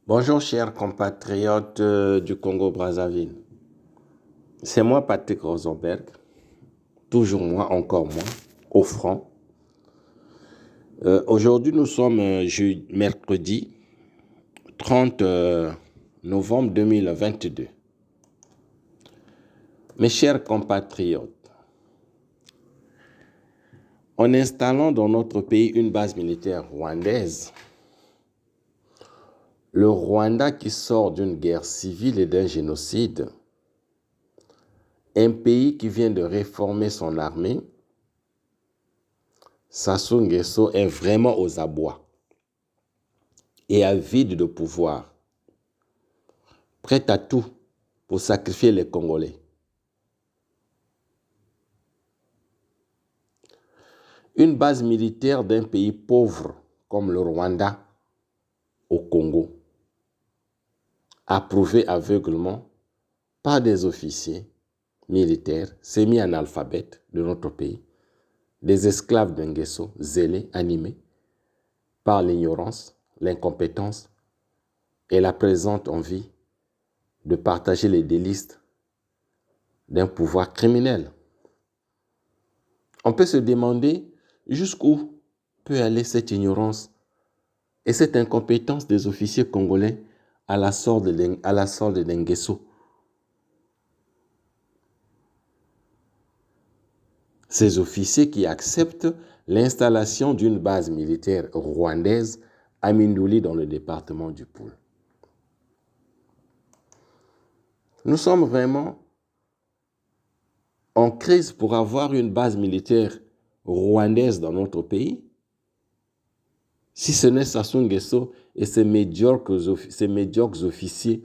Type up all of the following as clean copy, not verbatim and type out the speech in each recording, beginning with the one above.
Bonjour chers compatriotes du Congo-Brazzaville. C'est moi Patrick Rosenberg, toujours moi, encore moi, au front. Aujourd'hui nous sommes mercredi 30 novembre 2022. Mes chers compatriotes, en installant dans notre pays une base militaire rwandaise, le Rwanda qui sort d'une guerre civile et d'un génocide, un pays qui vient de réformer son armée, Sassou Nguesso est vraiment aux abois et avide de pouvoir, prêt à tout pour sacrifier les Congolais. Une base militaire d'un pays pauvre comme le Rwanda au Congo, approuvée aveuglement par des officiers militaires semi-analphabètes de notre pays, des esclaves d'un Nguesso zélés, animés par l'ignorance, l'incompétence et la présente envie de partager les délices d'un pouvoir criminel. On peut se demander jusqu'où peut aller cette ignorance et cette incompétence des officiers congolais à la sorte de Nguesso. Ces officiers qui acceptent l'installation d'une base militaire rwandaise à Mindouli dans le département du Poul. Nous sommes vraiment en crise pour avoir une base militaire rwandaise dans notre pays. Si ce n'est Sassou Nguesso et ses médiocres officiers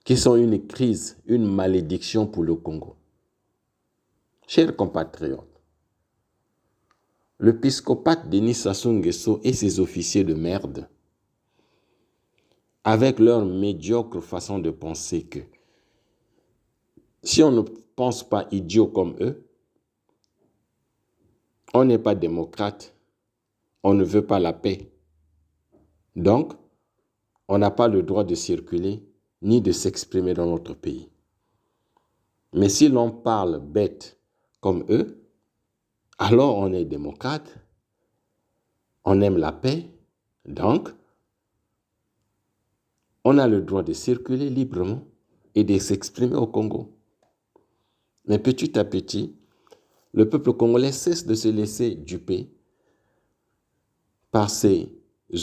qui sont une crise, une malédiction pour le Congo. Chers compatriotes, l'épiscopat Denis Sassou Nguesso et ses officiers de merde, avec leur médiocre façon de penser que si on ne pense pas idiot comme eux, on n'est pas démocrate, on ne veut pas la paix. Donc, on n'a pas le droit de circuler ni de s'exprimer dans notre pays. Mais si l'on parle bête comme eux, alors on est démocrate, on aime la paix, donc on a le droit de circuler librement et de s'exprimer au Congo. Mais petit à petit, le peuple congolais cesse de se laisser duper par ces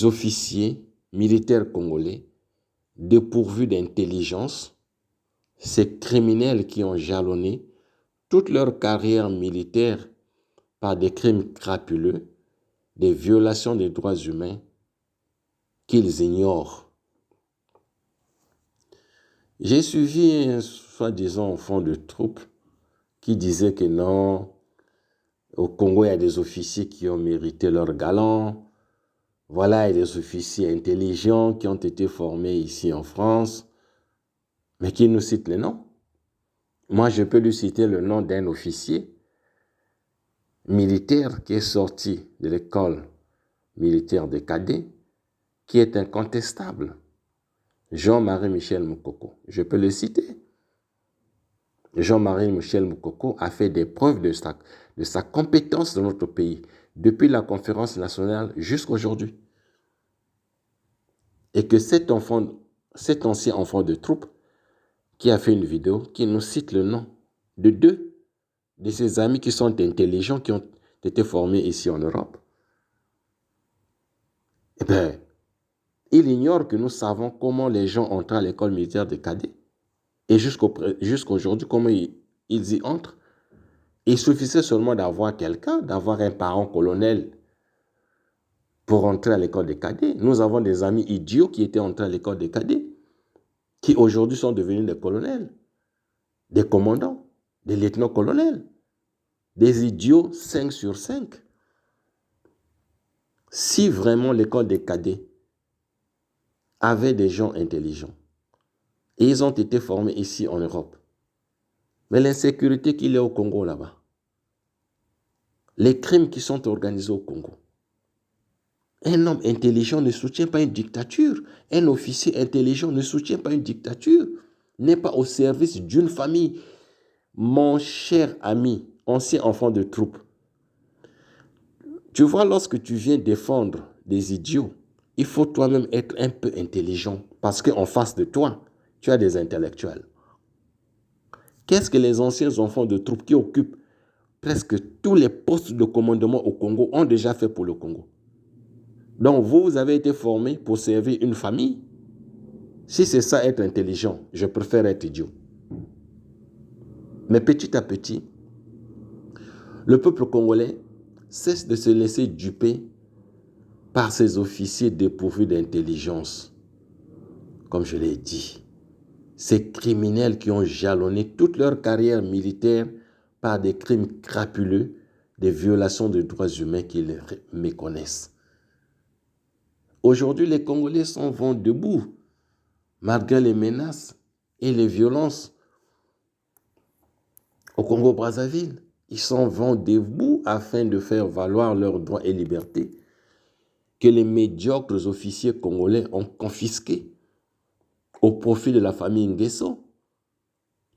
officiers militaires congolais dépourvus d'intelligence, ces criminels qui ont jalonné toute leur carrière militaire par des crimes crapuleux, des violations des droits humains qu'ils ignorent. J'ai suivi un soi-disant enfant de troupe qui disait que non, au Congo, il y a des officiers qui ont mérité leur galant. Voilà, il y a des officiers intelligents qui ont été formés ici en France, mais qui nous cite les noms. Moi, je peux lui citer le nom d'un officier militaire qui est sorti de l'école militaire des cadets, qui est incontestable. Jean-Marie Michel Moukoko. Je peux le citer. Jean-Marie Michel Moukoko a fait des preuves de sa compétence dans notre pays, depuis la conférence nationale jusqu'à aujourd'hui. Et que cet ancien enfant de troupe qui a fait une vidéo, qui nous cite le nom de deux de ses amis qui sont intelligents, qui ont été formés ici en Europe, eh bien, il ignore que nous savons comment les gens entrent à l'école militaire des cadets. Et jusqu'à aujourd'hui, comment ils y entrent. Il suffisait seulement d'avoir quelqu'un, d'avoir un parent colonel pour entrer à l'école des cadets. Nous avons des amis idiots qui étaient entrés à l'école des cadets, qui aujourd'hui sont devenus des colonels, des commandants, des lieutenants-colonels, des idiots 5 sur 5. Si vraiment l'école des cadets avait des gens intelligents, et ils ont été formés ici en Europe, mais l'insécurité qu'il y a au Congo là-bas, les crimes qui sont organisés au Congo, Un homme intelligent ne soutient pas une dictature. Un officier intelligent ne soutient pas une dictature. N'est pas au service d'une famille. Mon cher ami, ancien enfant de troupe, tu vois, lorsque tu viens défendre des idiots, il faut toi-même être un peu intelligent parce qu'en face de toi, tu as des intellectuels. Qu'est-ce que les anciens enfants de troupe qui occupent presque tous les postes de commandement au Congo ont déjà fait pour le Congo? Donc vous avez été formés pour servir une famille. Si c'est ça être intelligent, je préfère être idiot. Mais petit à petit, le peuple congolais cesse de se laisser duper par ces officiers dépourvus d'intelligence. Comme je l'ai dit, ces criminels qui ont jalonné toute leur carrière militaire par des crimes crapuleux, des violations de droits humains qu'ils méconnaissent. Aujourd'hui, les Congolais sont vent debout, malgré les menaces et les violences. Au Congo-Brazzaville, ils sont vent debout afin de faire valoir leurs droits et libertés que les médiocres officiers congolais ont confisqués au profit de la famille Nguesso.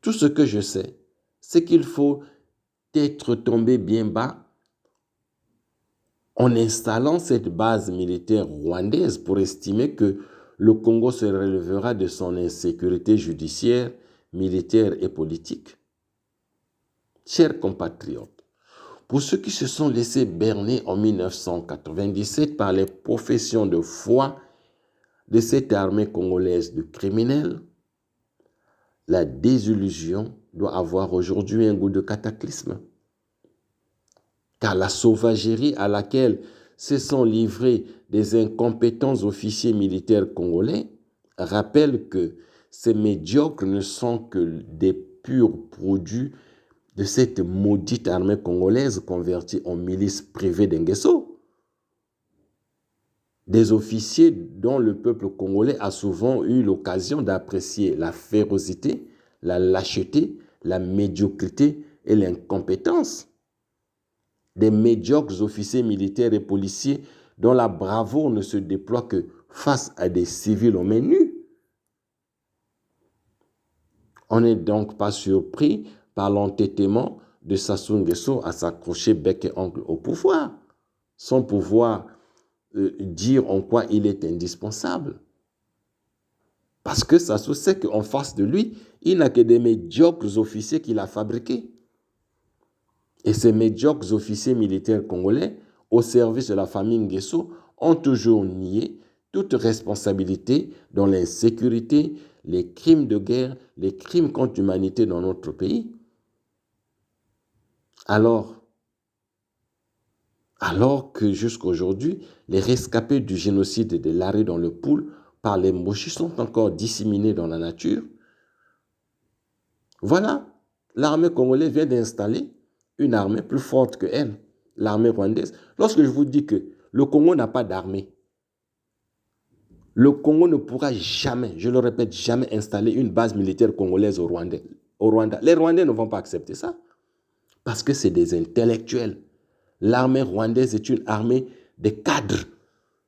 Tout ce que je sais, c'est qu'il faut être tombé bien bas en installant cette base militaire rwandaise pour estimer que le Congo se relèvera de son insécurité judiciaire, militaire et politique. Chers compatriotes, pour ceux qui se sont laissés berner en 1997 par les professions de foi de cette armée congolaise de criminels, la désillusion doit avoir aujourd'hui un goût de cataclysme. Car la sauvagerie à laquelle se sont livrés des incompétents officiers militaires congolais rappelle que ces médiocres ne sont que des purs produits de cette maudite armée congolaise convertie en milice privée d'Nguesso. Des officiers dont le peuple congolais a souvent eu l'occasion d'apprécier la férocité, la lâcheté, la médiocrité et l'incompétence. Des médiocres officiers militaires et policiers dont la bravoure ne se déploie que face à des civils aux mains nues. On n'est donc pas surpris par l'entêtement de Sassou Nguesso à s'accrocher bec et ongle au pouvoir, sans pouvoir dire en quoi il est indispensable. Parce que Sassou sait qu'en face de lui, il n'a que des médiocres officiers qu'il a fabriqués. Et ces médiocres officiers militaires congolais, au service de la famille Nguesso, ont toujours nié toute responsabilité dans l'insécurité, les crimes de guerre, les crimes contre l'humanité dans notre pays. Alors que jusqu'à aujourd'hui, les rescapés du génocide de Laré dans le Poul par les Mochis sont encore disséminés dans la nature, voilà, l'armée congolaise vient d'installer une armée plus forte que elle, l'armée rwandaise. Lorsque je vous dis que le Congo n'a pas d'armée, le Congo ne pourra jamais, je le répète, jamais installer une base militaire congolaise au Rwanda. Les Rwandais ne vont pas accepter ça parce que c'est des intellectuels. L'armée rwandaise est une armée de cadres.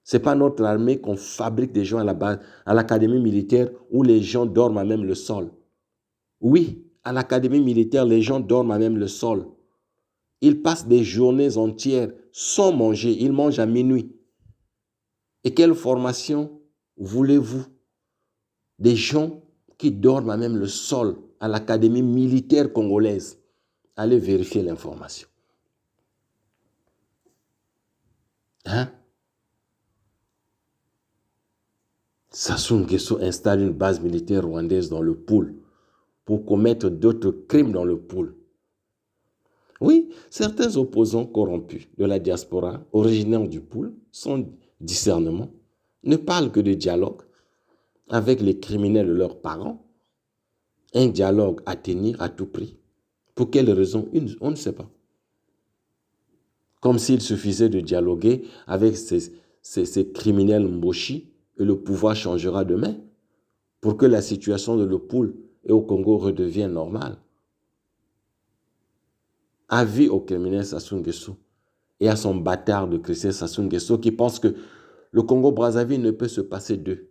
Ce n'est pas notre armée qu'on fabrique des gens à la base, à l'académie militaire où les gens dorment à même le sol. Oui, à l'académie militaire, les gens dorment à même le sol. Ils passent des journées entières sans manger. Ils mangent à minuit. Et quelle formation voulez-vous? Des gens qui dorment à même le sol à l'académie militaire congolaise. Allez vérifier l'information. Hein? Sassou Nguesso installe une base militaire rwandaise dans le Poul pour commettre d'autres crimes dans le Poul. Oui, certains opposants corrompus de la diaspora, originaires du Poul, sans discernement, ne parlent que de dialogue avec les criminels de leurs parents. Un dialogue à tenir à tout prix. Pour quelle raison? On ne sait pas. Comme s'il suffisait de dialoguer avec ces criminels mbochis et le pouvoir changera demain pour que la situation de le Poul et au Congo redevienne normale. Avis au criminel Sassou Nguesso et à son bâtard de Christian Sassou Nguesso qui pense que le Congo-Brazzaville ne peut se passer d'eux,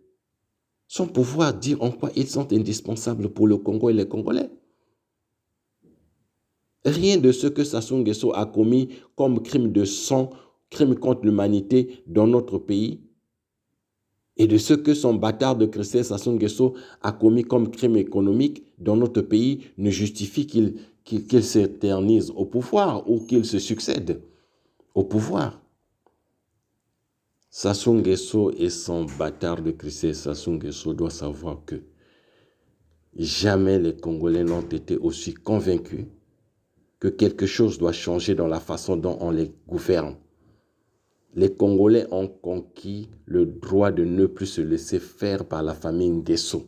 sans pouvoir dire en quoi ils sont indispensables pour le Congo et les Congolais. Rien de ce que Sassou Nguesso a commis comme crime de sang, crime contre l'humanité dans notre pays, et de ce que son bâtard de Christelle Sassou Nguesso a commis comme crime économique dans notre pays ne justifie qu'il s'éternise au pouvoir ou qu'il se succède au pouvoir. Sassou Nguesso et son bâtard de Christelle Sassou Nguesso doivent savoir que jamais les Congolais n'ont été aussi convaincus que quelque chose doit changer dans la façon dont on les gouverne. Les Congolais ont conquis le droit de ne plus se laisser faire par la famille Nguesso.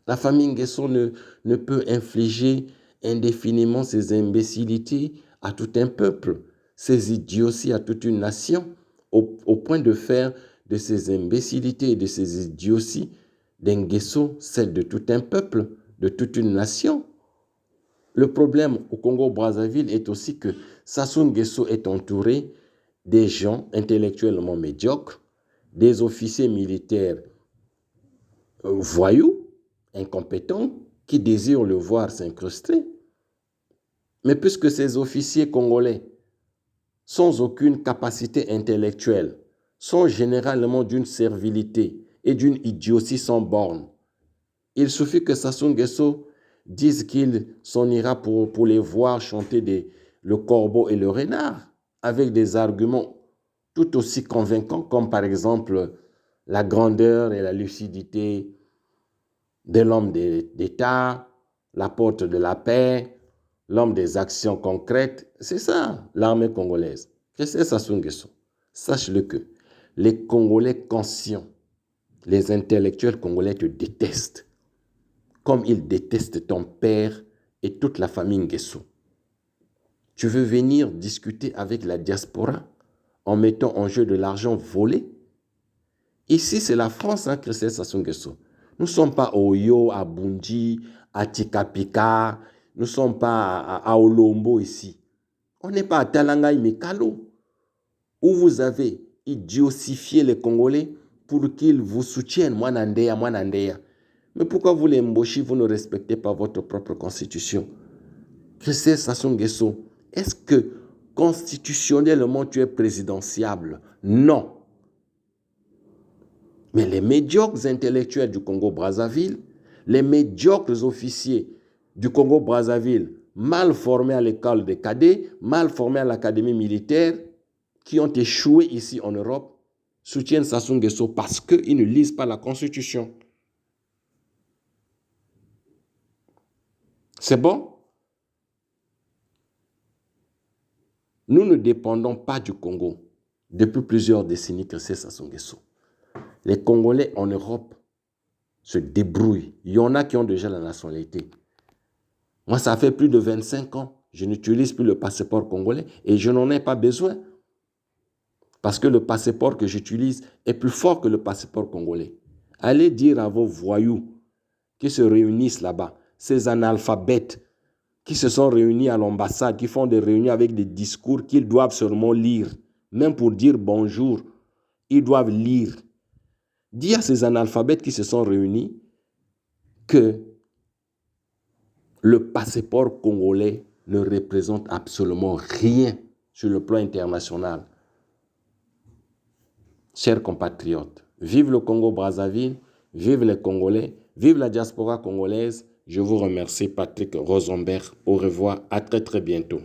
La famille Nguesso ne peut infliger indéfiniment ses imbécilités à tout un peuple, ses idioties à toute une nation, au point de faire de ces imbécilités et de ces idioties d'un Nguesso celle de tout un peuple, de toute une nation. Le problème au Congo-Brazzaville est aussi que Sassou Nguesso est entouré des gens intellectuellement médiocres, des officiers militaires voyous, incompétents, qui désirent le voir s'incruster. Mais puisque ces officiers congolais, sans aucune capacité intellectuelle, sont généralement d'une servilité et d'une idiotie sans borne, il suffit que Sassou Nguesso dise qu'il s'en ira pour les voir chanter le corbeau et le renard, avec des arguments tout aussi convaincants comme par exemple la grandeur et la lucidité de l'homme d'État, l'apôtre de la paix, l'homme des actions concrètes. C'est ça, l'armée congolaise. C'est Sassou Nguesso. Sache-le que les Congolais conscients, les intellectuels congolais te détestent, comme ils détestent ton père et toute la famille Nguesso. Tu veux venir discuter avec la diaspora en mettant en jeu de l'argent volé? Ici, c'est la France, hein, Christelle Sassou Nguesso. Nous ne sommes pas à Oyo, à Bunji, à Tikapika, nous ne sommes pas à Olombo ici. On n'est pas à Talangaï Mekalo, où vous avez idiosifié les Congolais pour qu'ils vous soutiennent, Mwanandeya, Mwanandeya. Mais pourquoi vous les Mboshi, vous ne respectez pas votre propre constitution? Christelle Sassou Nguesso, est-ce que constitutionnellement tu es présidentiable? Non. Mais les médiocres intellectuels du Congo-Brazzaville, les médiocres officiers du Congo-Brazzaville, mal formés à l'école des cadets, mal formés à l'académie militaire, qui ont échoué ici en Europe, soutiennent Sassou Nguesso parce qu'ils ne lisent pas la Constitution. C'est bon? Nous ne dépendons pas du Congo depuis plusieurs décennies que c'est Sassou Nguesso. Les Congolais en Europe se débrouillent. Il y en a qui ont déjà la nationalité. Moi, ça fait plus de 25 ans. Je n'utilise plus le passeport congolais et je n'en ai pas besoin. Parce que le passeport que j'utilise est plus fort que le passeport congolais. Allez dire à vos voyous qui se réunissent là-bas, ces analphabètes qui se sont réunis à l'ambassade, qui font des réunions avec des discours qu'ils doivent seulement lire. Même pour dire bonjour, ils doivent lire. Dis à ces analphabètes qui se sont réunis que le passeport congolais ne représente absolument rien sur le plan international. Chers compatriotes, vive le Congo-Brazzaville, vive les Congolais, vive la diaspora congolaise. Je vous remercie, Patrick Rosenberg. Au revoir, à très très bientôt.